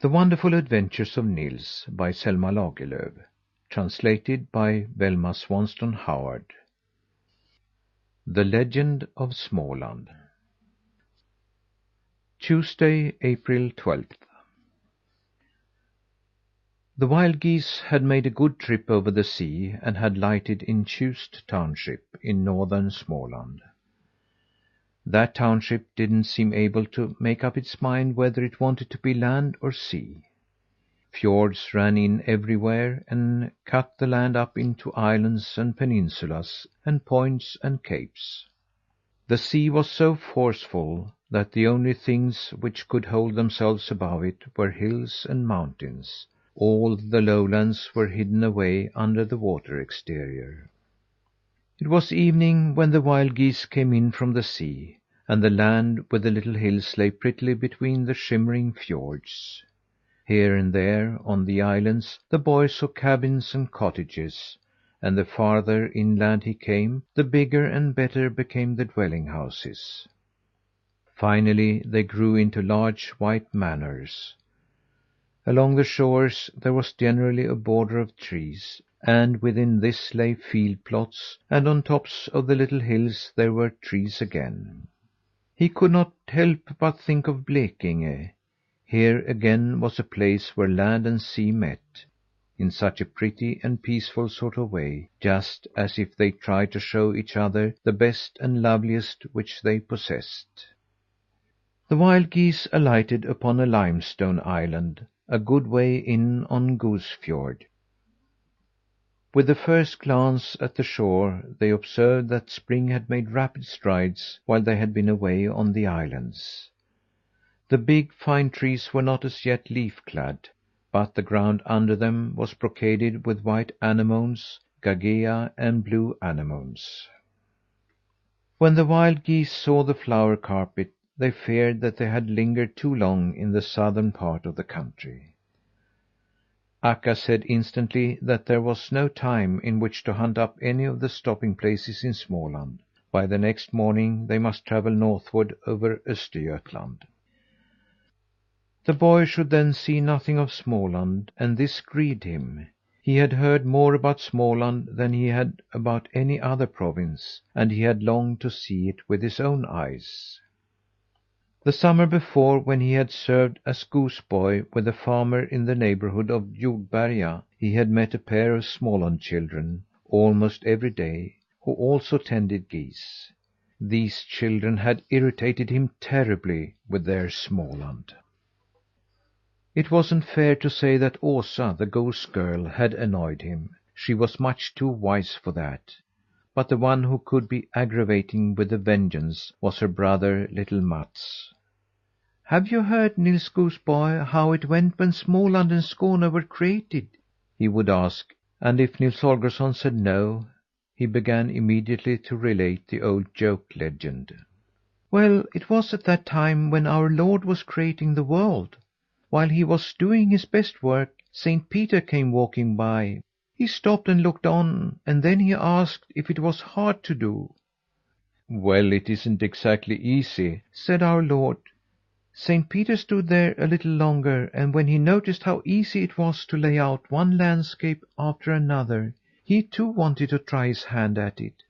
The Wonderful Adventures of Nils by Selma Lagerlöf. Translated by Velma Swanston Howard. The Legend of Småland. Tuesday, April 12th. The wild geese had made a good trip over the sea and had lighted in Tjust township in northern Småland. That township didn't seem able to make up its mind whether it wanted to be land or sea. Fjords ran in everywhere and cut the land up into islands and peninsulas and points and capes. The sea was so forceful that the only things which could hold themselves above it were hills and mountains. All the lowlands were hidden away under the water exterior. It was evening when the wild geese came in from the sea, and the land with the little hills lay prettily between the shimmering fjords. Here and there on the islands the boy saw cabins and cottages, and the farther inland he came, the bigger and better became the dwelling houses. Finally they grew into large white manors. Along the shores there was generally a border of trees, and within this lay field plots, and on tops of the little hills there were trees again. He could not help but think of Blekinge. Here again was a place where land and sea met, in such a pretty and peaceful sort of way, just as if they tried to show each other the best and loveliest which they possessed. The wild geese alighted upon a limestone island a good way in on Goose Fiord. With the first glance at the shore they observed that spring had made rapid strides while they had been away on the islands. The big, fine trees were not as yet leaf clad, but the ground under them was brocaded with white anemones, gagea, and blue anemones. When the wild geese saw the flower carpet, they feared that they had lingered too long in the southern part of the country. Akka said instantly that there was no time in which to hunt up any of the stopping places in Småland. By the next morning they must travel northward over Östergötland. The boy should then see nothing of Småland, and this grieved him. He had heard more about Småland than he had about any other province, and he had longed to see it with his own eyes. The summer before, when he had served as goose boy with a farmer in the neighbourhood of Jordberga, he had met a pair of Småland children almost every day, who also tended geese. These children had irritated him terribly with their Småland. It wasn't fair to say that Osa, the goose girl, had annoyed him. She was much too wise for that. But the one who could be aggravating with a vengeance was her brother, little Mats. "Have you heard, Nils Goose Boy, how it went when Småland and Skåne were created?" he would ask, and if Nils Holgersson said no, he began immediately to relate the old joke legend. "Well, it was at that time when our Lord was creating the world. While he was doing his best work, Saint Peter came walking by. He stopped and looked on, and then he asked if it was hard to do. 'Well, it isn't exactly easy,' said our Lord. Saint Peter stood there a little longer, and when he noticed how easy it was to lay out one landscape after another, he too wanted to try his hand at it.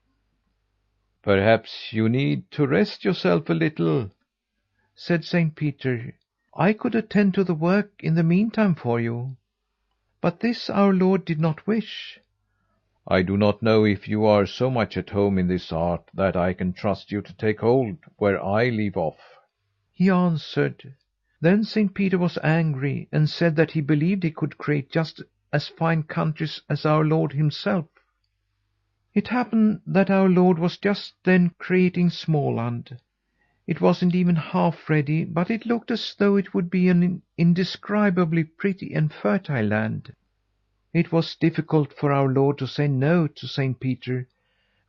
'Perhaps you need to rest yourself a little,' said Saint Peter. 'I could attend to the work in the meantime for you.' But this our Lord did not wish. 'I do not know if you are so much at home in this art that I can trust you to take hold where I leave off,' he answered. Then Saint Peter was angry and said that he believed he could create just as fine countries as our Lord himself. It happened that our Lord was just then creating Småland. It wasn't even half ready, but it looked as though it would be an indescribably pretty and fertile land. It was difficult for our Lord to say no to Saint Peter,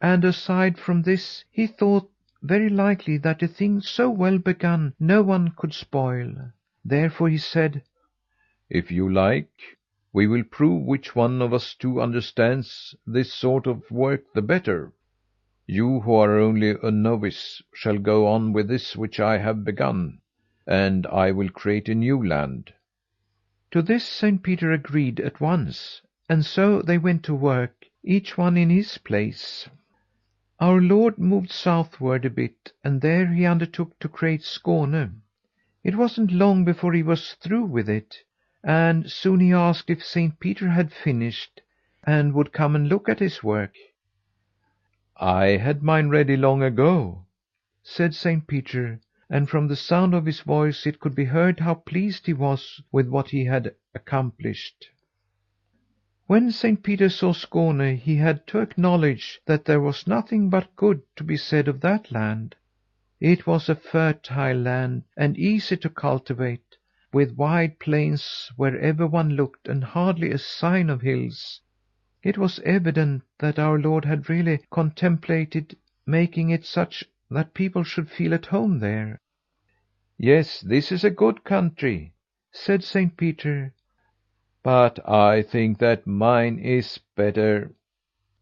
and aside from this, he thought very likely that a thing so well begun no one could spoil. Therefore he said: 'If you like, we will prove which one of us two understands this sort of work the better. You, who are only a novice, shall go on with this which I have begun, and I will create a new land. To this Saint Peter agreed at once, and so they went to work, each one in his place. Our Lord moved southward a bit, and there he undertook to create Skåne. It wasn't long before he was through with it, and soon he asked if Saint Peter had finished, and would come and look at his work. "I had mine ready long ago," said Saint Peter, and from the sound of his voice it could be heard how pleased he was with what he had accomplished. When Saint Peter saw Skåne, he had to acknowledge that there was nothing but good to be said of that land. It was a fertile land and easy to cultivate, with wide plains wherever one looked and hardly a sign of hills. It was evident that our Lord had really contemplated making it such that people should feel at home there. "Yes, this is a good country," said Saint Peter. "but I think that mine is better."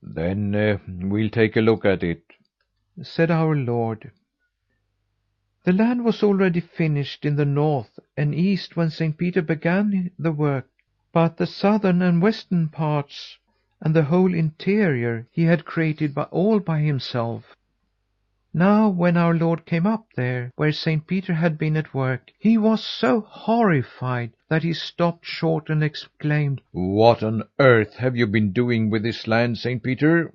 "Then we'll take a look at it," said our Lord. The land was already finished in the north and east when Saint Peter began the work, but the southern and western parts and the whole interior he had created all by himself. Now when our Lord came up there, where Saint Peter had been at work, he was so horrified that he stopped short and exclaimed: "What on earth have you been doing with this land, Saint Peter?"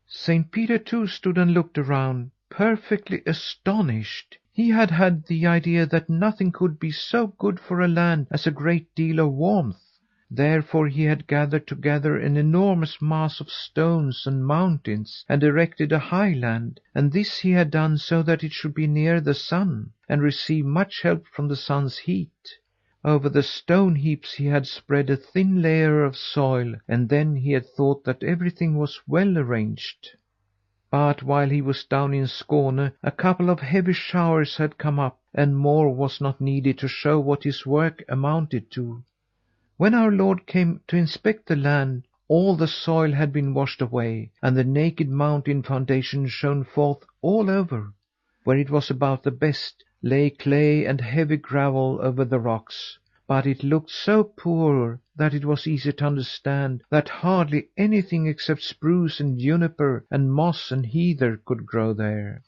Saint Peter too stood and looked around, perfectly astonished. He had had the idea that nothing could be so good for a land as a great deal of warmth. Therefore he had gathered together an enormous mass of stones and mountains, and erected a highland, and this he had done so that it should be near the sun, and receive much help from the sun's heat. Over the stone heaps he had spread a thin layer of soil, and then he had thought that everything was well arranged. But while he was down in Skåne, a couple of heavy showers had come up, and more was not needed to show what his work amounted to. When our Lord came to inspect the land, all the soil had been washed away, and the naked mountain foundation shone forth all over. Where it was about the best, lay clay and heavy gravel over the rocks, but it looked so poor that it was easy to understand that hardly anything except spruce and juniper and moss and heather could grow there.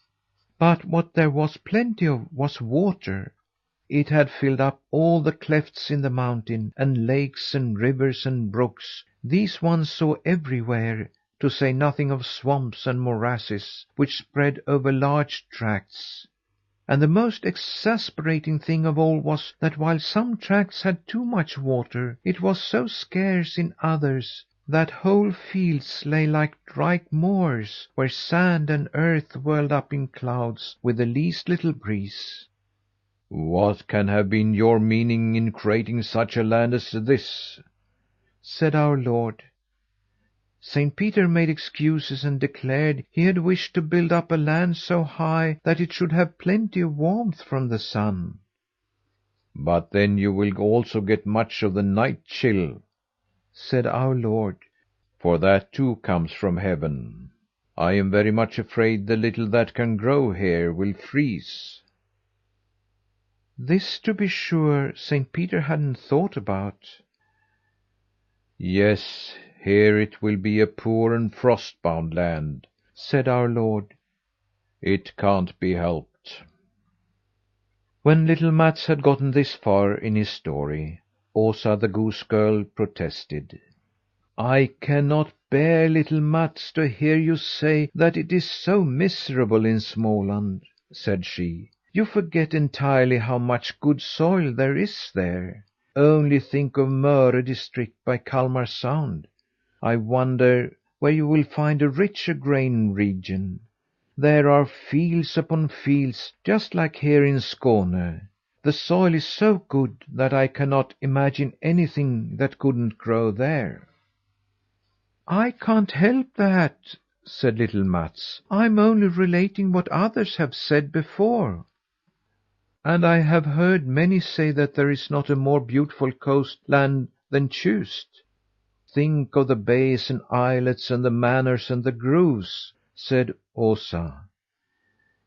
But what there was plenty of was water. It had filled up all the clefts in the mountain, and lakes and rivers and brooks. These one saw everywhere, to say nothing of swamps and morasses, which spread over large tracts. And the most exasperating thing of all was that while some tracts had too much water, it was so scarce in others that whole fields lay like dry moors, where sand and earth whirled up in clouds with the least little breeze. "What can have been your meaning in creating such a land as this?" said our Lord. Saint Peter made excuses and declared he had wished to build up a land so high that it should have plenty of warmth from the sun. "But then you will also get much of the night chill," said our Lord, "for that too comes from heaven. I am very much afraid the little that can grow here will freeze." This, to be sure, Saint Peter hadn't thought about. "Yes, here it will be a poor and frost bound land," said our Lord. "It can't be helped." When little Mats had gotten this far in his story, Osa, the goose girl, protested. "I cannot bear, little Mats, to hear you say that it is so miserable in Småland," said she. "You forget entirely how much good soil there is there. Only think of Möre district by Kalmar Sound. I wonder where you will find a richer grain region. There are fields upon fields, just like here in Skåne. The soil is so good that I cannot imagine anything that couldn't grow there." "I can't help that," said little Mats. "I'm only relating what others have said before." "And I have heard many say that there is not a more beautiful coastland than Tjust. Think of the bays and islets and the manors and the groves," said Osa.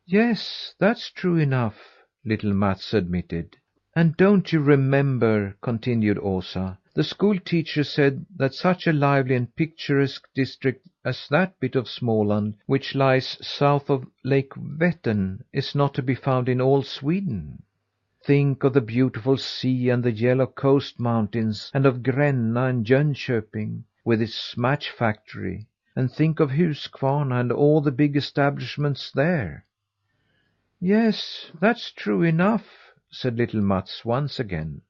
"Yes, that's true enough," little Mats admitted. And don't you remember," continued Osa, "the school teacher said that such a lively and picturesque district as that bit of Småland which lies south of Lake Vättern is not to be found in all Sweden. Think of the beautiful sea and the yellow coast mountains, and of Gränna and Jönköping, with its match factory, and think of Huskvarna and all the big establishments there." "Yes, that's true enough," said little Mats once again.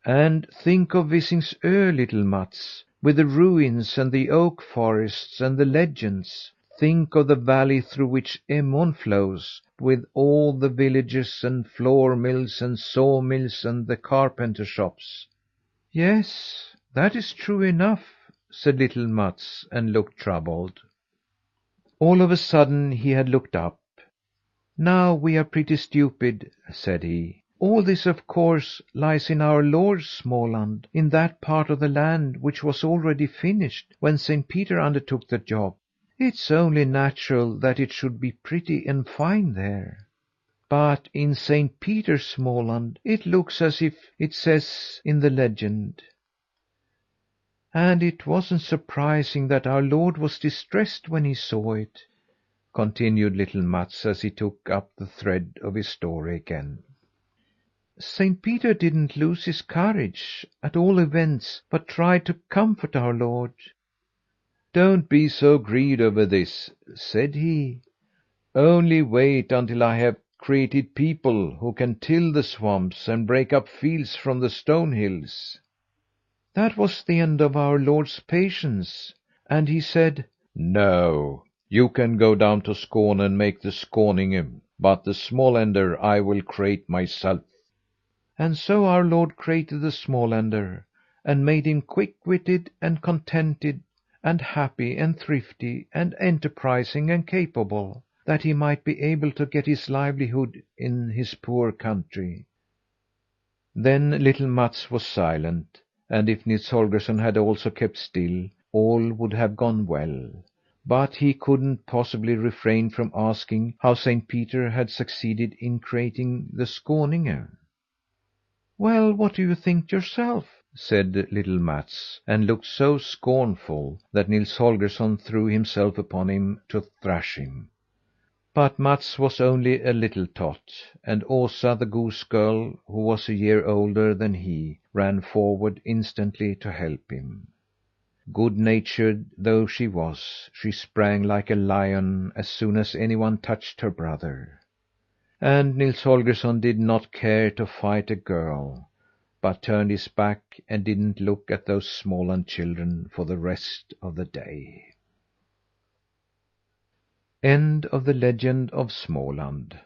"And think of Visingsö, little Mats, with the ruins and the oak forests and the legends. Think of the valley through which Emån flows, with all the villages and flour mills and sawmills and the carpenter shops." "Yes, that is true enough," said little Mats, and looked troubled. All of a sudden he had looked up. "Now we are pretty stupid," said he. "All this, of course, lies in our Lord's Småland, in that part of the land which was already finished when Saint Peter undertook the job. It's only natural that it should be pretty and fine there. But in Saint Peter's Småland it looks as if it says in the legend." "And it wasn't surprising that our Lord was distressed when he saw it," continued little Mats as he took up the thread of his story again. "Saint Peter didn't lose his courage, at all events, but tried to comfort our Lord. 'Don't be so grieved over this,' said he. 'Only wait until I have created people who can till the swamps and break up fields from the stone hills.' That was the end of our Lord's patience, and he said: 'No, you can go down to Skåne and make the Skåninge, but the Smålander I will create myself.' And so our Lord created the Smålander, and made him quick witted and contented and happy and thrifty and enterprising and capable, that he might be able to get his livelihood in his poor country." Then little Mats was silent, and if Nils Holgersson had also kept still, all would have gone well. But he couldn't possibly refrain from asking how Saint Peter had succeeded in creating the Skåninge. "Well, what do you think yourself?" said little Mats, and looked so scornful that Nils Holgersson threw himself upon him to thrash him. But Mats was only a little tot, and Osa, the goose girl, who was a year older than he, ran forward instantly to help him. Good natured though she was, she sprang like a lion as soon as anyone touched her brother. And Nils Holgersson did not care to fight a girl, but turned his back and didn't look at those Småland children for the rest of the day. End of the Legend of Småland.